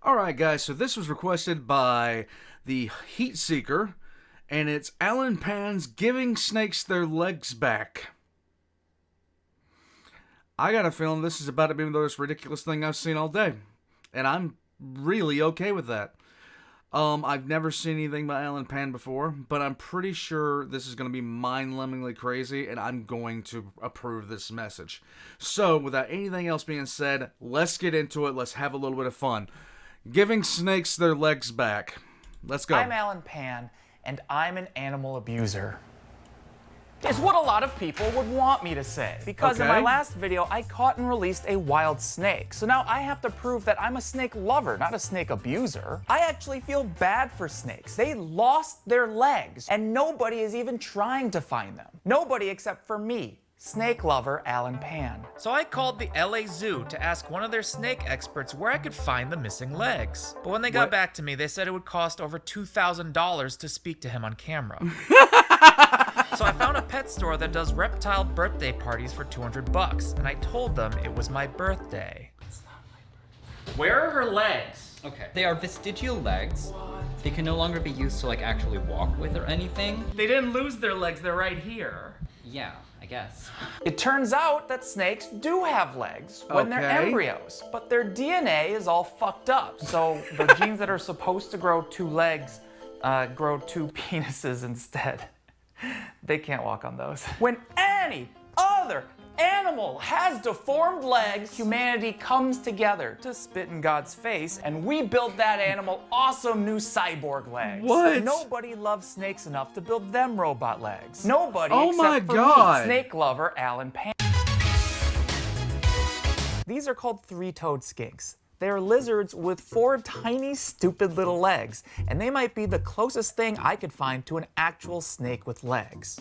Alright guys, so this was requested by the Heat Seeker, and it's Alan Pan's Giving Snakes Their Legs Back. I got a feeling this is about to be the most ridiculous thing I've seen all day, and I'm really okay with that. I've never seen anything by Alan Pan before, but I'm pretty sure this is going to be mind-numbingly crazy, and I'm going to approve this message. So, without anything else being said, let's get into it. Let's have a little bit of fun. Giving snakes their legs back. Let's go. I'm Alan Pan, and I'm an animal abuser. Is what a lot of people would want me to say. Because in my last video, I caught and released a wild snake. So now I have to prove that I'm a snake lover, not a snake abuser. I actually feel bad for snakes. They lost their legs, and nobody is even trying to find them. Nobody except for me, snake lover Alan Pan. So I called the LA Zoo to ask one of their snake experts where I could find the missing legs. But when they got back to me, they said it would cost over $2,000 to speak to him on camera. So I found a pet store that does reptile birthday parties for $200, and I told them it was my birthday. It's not my birthday. Where are her legs? Okay, they are vestigial legs. They can no longer be used to like actually walk with or anything. They didn't lose their legs, they're right here. Yeah, I guess. It turns out that snakes do have legs when they're embryos, but their DNA is all fucked up. So the genes that are supposed to grow two legs grow two penises instead. They can't walk on those. When any other animal has deformed legs, humanity comes together to spit in God's face, and we build that animal awesome new cyborg legs. What? Nobody loves snakes enough to build them robot legs. Nobody Oh my except for God. me, snake lover Alan Pan. These are called three-toed skinks. They are lizards with 4 tiny, stupid little legs, and they might be the closest thing I could find to an actual snake with legs.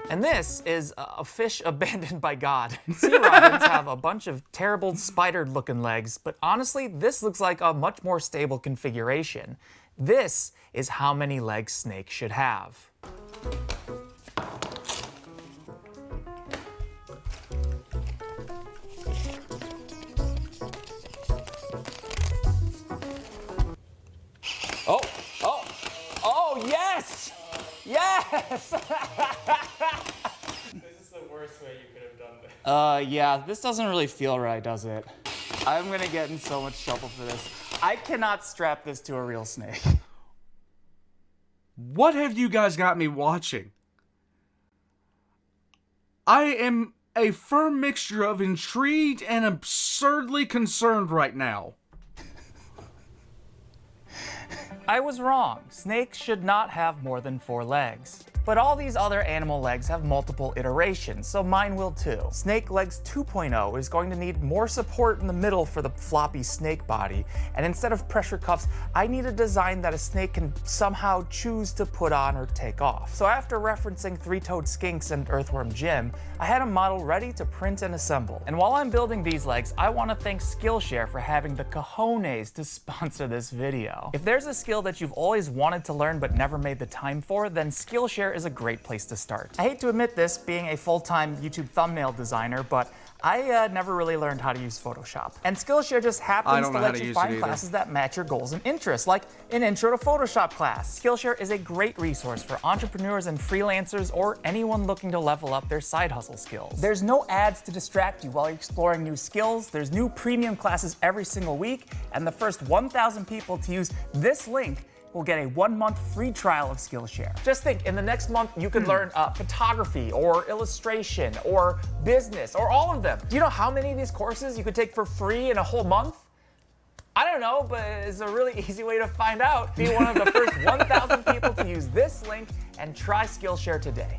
And this is a fish abandoned by God. Sea robins have a bunch of terrible spider-looking legs, but honestly, this looks like a much more stable configuration. This is how many legs snakes should have. Oh, yes! Yes! This is the worst way you could have done this. Yeah, this doesn't really feel right, does it? I'm gonna get in so much trouble for this. I cannot strap this to a real snake. What have you guys got me watching? I am a firm mixture of intrigued and absurdly concerned right now. I was wrong. Snakes should not have more than 4 legs. But all these other animal legs have multiple iterations, so mine will too. Snake Legs 2.0 is going to need more support in the middle for the floppy snake body, and instead of pressure cuffs, I need a design that a snake can somehow choose to put on or take off. So after referencing Three-Toed Skinks and Earthworm Jim, I had a model ready to print and assemble. And while I'm building these legs, I want to thank Skillshare for having the cojones to sponsor this video. If there's a skill that you've always wanted to learn but never made the time for, then Skillshare is a great place to start. I hate to admit this, being a full-time YouTube thumbnail designer, but I never really learned how to use Photoshop. And Skillshare just happens to let you find classes that match your goals and interests, like an Intro to Photoshop class. Skillshare is a great resource for entrepreneurs and freelancers or anyone looking to level up their side hustle skills. There's no ads to distract you while you're exploring new skills, there's new premium classes every single week, and the first 1,000 people to use this link will get a 1-month free trial of Skillshare. Just think, in the next month, you could learn photography or illustration or business or all of them. Do you know how many of these courses you could take for free in a whole month? I don't know, but it's a really easy way to find out. Be one of the first 1,000 people to use this link and try Skillshare today.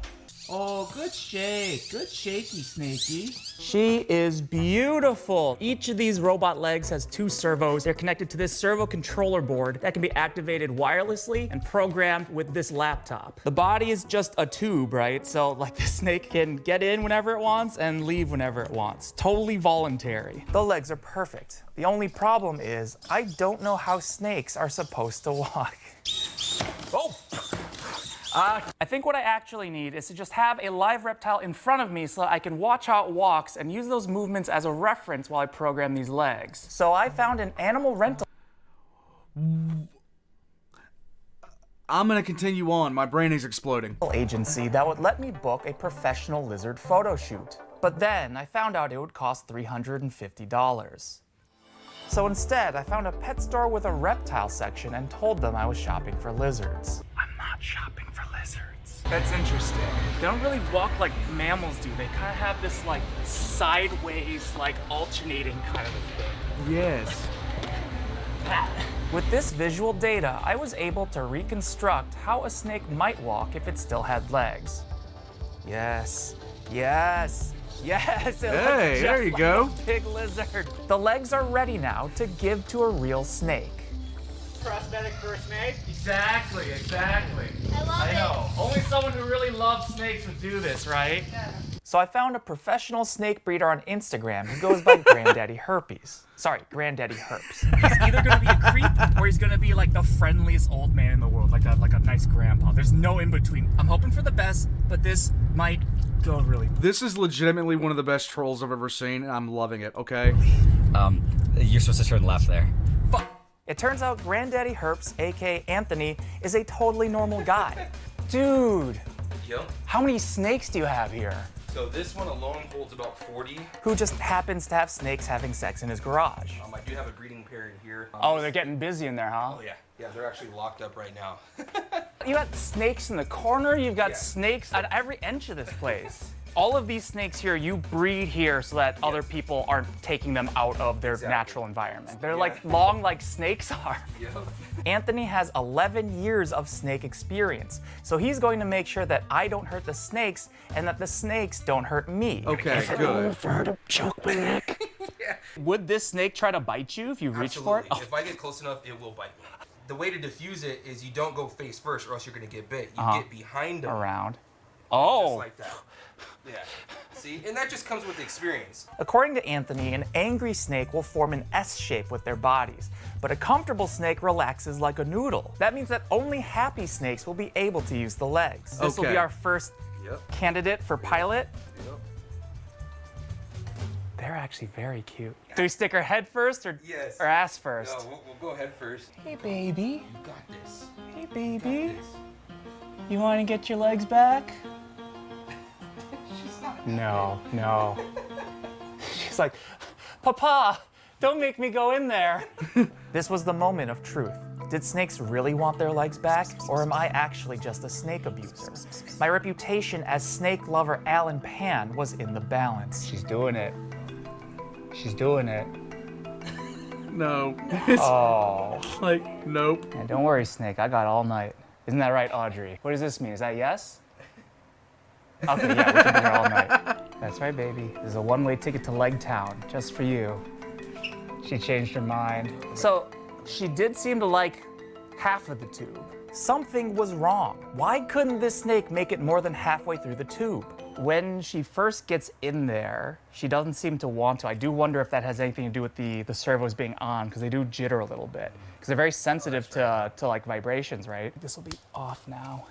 Oh, good shake. Good shaky, Snakey. She is beautiful. Each of these robot legs has 2 servos. They're connected to this servo controller board that can be activated wirelessly and programmed with this laptop. The body is just a tube, right? So like the snake can get in whenever it wants and leave whenever it wants. Totally voluntary. The legs are perfect. The only problem is I don't know how snakes are supposed to walk. Oh! I think what I actually need is to just have a live reptile in front of me so that I can watch how it walks and use those movements as a reference while I program these legs. So I found an animal rental. I'm gonna continue on. My brain is exploding. Agency that would let me book a professional lizard photo shoot. But then I found out it would cost $350. So instead, I found a pet store with a reptile section and told them I was shopping for lizards. I'm not shopping for lizards. That's interesting. They don't really walk like mammals do. They kind of have this like sideways, like alternating kind of a thing. Yes. With this visual data, I was able to reconstruct how a snake might walk if it still had legs. Yes, yes, yes, it looks Hey, just there you like go. a big lizard. The legs are ready now to give to a real snake. Prosthetic for a snake? Exactly. I know. Only someone who really loves snakes would do this, right? So I found a professional snake breeder on Instagram who goes by Granddaddy Herpes. Sorry, Granddaddy Herps. He's either gonna be a creep or he's gonna be like the friendliest old man in the world, like a nice grandpa. There's no in between. I'm hoping for the best, but this might go really. This is legitimately one of the best trolls I've ever seen, and I'm loving it, okay? You're supposed to turn left there. It turns out Granddaddy Herps, aka Anthony, is a totally normal guy. Dude, Yep. how many snakes do you have here? So this one alone holds about 40. Who just happens to have snakes having sex in his garage. I do have a breeding pair in here. Oh, they're getting busy in there, huh? Oh yeah. Yeah, they're actually locked up right now. You got snakes in the corner, you've got Yeah. snakes at every inch of this place. All of these snakes here, you breed here so that other people aren't taking them out of their natural environment. They're like long like snakes are. Yep. Anthony has 11 years of snake experience, so he's going to make sure that I don't hurt the snakes and that the snakes don't hurt me. Okay, good. Would this snake try to bite you if you reach for it? Absolutely. If I get close enough, it will bite me. The way to diffuse it is you don't go face first or else you're gonna get bit. You get behind them. Around. Just Oh. like that. Yeah. See? And that just comes with experience. According to Anthony, an angry snake will form an S shape with their bodies, but a comfortable snake relaxes like a noodle. That means that only happy snakes will be able to use the legs. This will Okay. be our first Yep. candidate for pilot. Yep. They're actually very cute. Do we stick our head first or, Yes. or ass first? No, we'll go ahead first. Hey, baby. You got this. Hey, baby. You want to get your legs back? No. She's like, Papa, don't make me go in there. This was the moment of truth. Did snakes really want their legs back, or am I actually just a snake abuser? My reputation as snake lover Alan Pan was in the balance. She's doing it. She's doing it. No. It's Oh. like, nope. Yeah, don't worry, Snake. I got all night. Isn't that right, Audrey? What does this mean? Is that yes? Okay, yeah, we can be here all night. That's right, baby. There's a one-way ticket to Leg Town, just for you. She changed her mind. So, she did seem to like half of the tube. Something was wrong. Why couldn't this snake make it more than halfway through the tube? When she first gets in there, she doesn't seem to want to. I do wonder if that has anything to do with the servos being on, because they do jitter a little bit. Because they're very sensitive to like vibrations, right? This will be off now.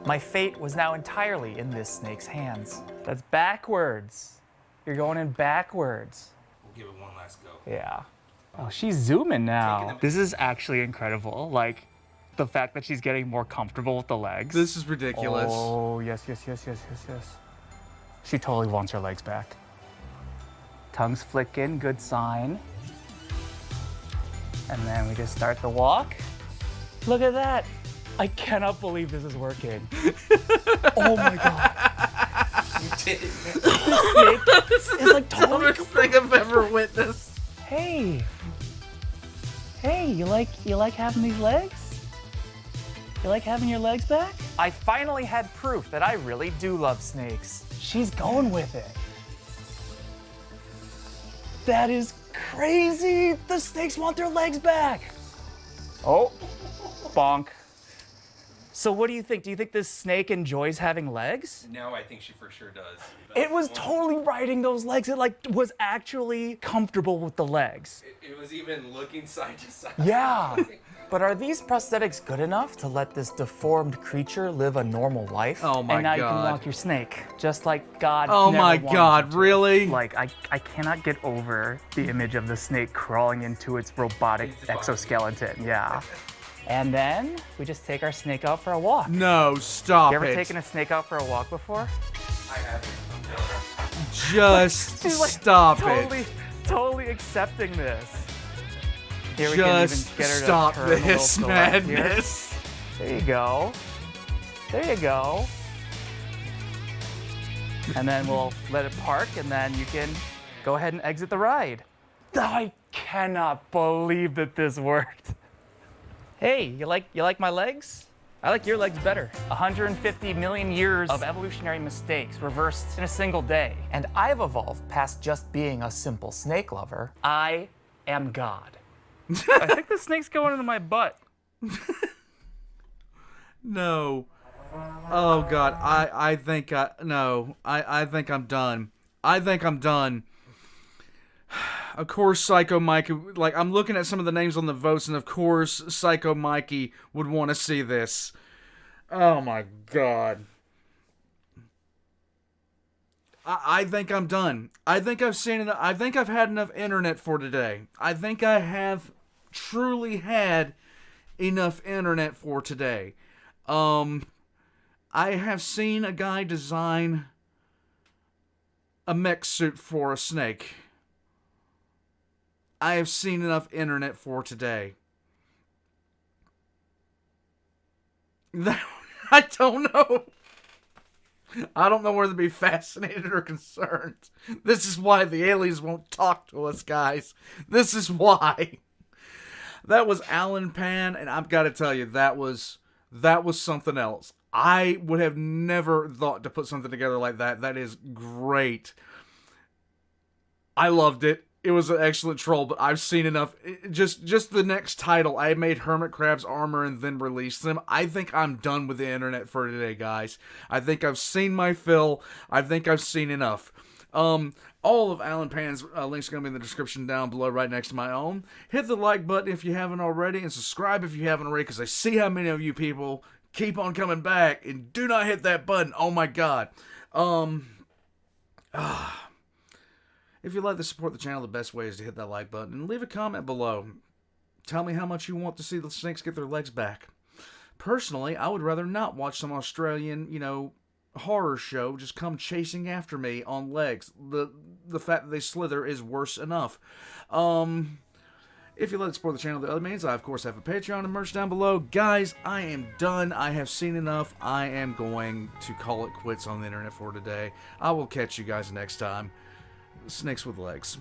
My fate was now entirely in this snake's hands. That's backwards. You're going in backwards. We'll give it one last go. Yeah. Oh, she's zooming now. This is actually incredible. Like, the fact that she's getting more comfortable with the legs. This is ridiculous. Oh, yes. She totally wants her legs back. Tongue's flicking, good sign. And then we just start the walk. Look at that. I cannot believe this is working. Oh my God. You did it. It's like totally. Worst thing I've ever witnessed. Hey, you like having these legs? You like having your legs back? I finally had proof that I really do love snakes. She's going with it. That is crazy. The snakes want their legs back. Oh, bonk. So what do you think? Do you think this snake enjoys having legs? Now I think she for sure does. It was totally riding those legs. It like was actually comfortable with the legs. It was even looking side to side. Yeah. But are these prosthetics good enough to let this deformed creature live a normal life? Oh my And now you can god. walk your snake, just like God. Oh never my wanted god, you to. really? Like, I cannot get over the image of the snake crawling into its robotic exoskeleton. Yeah. And then we just take our snake out for a walk. No, stop You ever it. taken a snake out for a walk before? Just She's like stop totally, it. totally accepting this. Here we Just can even get her to stop turn a little this to the left here. madness. There you go. There you go. And then we'll let it park, and then you can go ahead and exit the ride. I cannot believe that this worked. Hey, you like my legs? I like your legs better. 150 million years of evolutionary mistakes reversed in a single day. And I've evolved past just being a simple snake lover. I am God. I think the snake's going into my butt. No. Oh god, I think I think I'm done. I think I'm done. Of course, Psycho Mikey, like, I'm looking at some of the names on the votes, and of course, Psycho Mikey would want to see this. Oh my god. I think I'm done. I think I've seen enough. I think I've had enough internet for today. I think I have truly had enough internet for today. I have seen a guy design a mech suit for a snake. I have seen enough internet for today. I don't know. I don't know whether to be fascinated or concerned. This is why the aliens won't talk to us, guys. This is why. That was Alan Pan, and I've got to tell you, that was something else. I would have never thought to put something together like that. That is great. I loved it. It was an excellent troll, but I've seen enough. Just the next title, I made hermit crabs armor and then released them. I think I'm done with the internet for today, guys. I think I've seen my fill. I think I've seen enough. All of Alan Pan's links are going to be in the description down below right next to my own. Hit the like button if you haven't already, and subscribe if you haven't already, because I see how many of you people keep on coming back, and do not hit that button. Oh my god. If you'd like to support the channel, the best way is to hit that like button and leave a comment below. Tell me how much you want to see the snakes get their legs back. Personally, I would rather not watch some Australian, horror show just come chasing after me on legs. The fact that they slither is worse enough. If you'd like to support the channel, the other means, I of course have a Patreon and merch down below. Guys, I am done. I have seen enough. I am going to call it quits on the internet for today. I will catch you guys next time. Snakes with legs.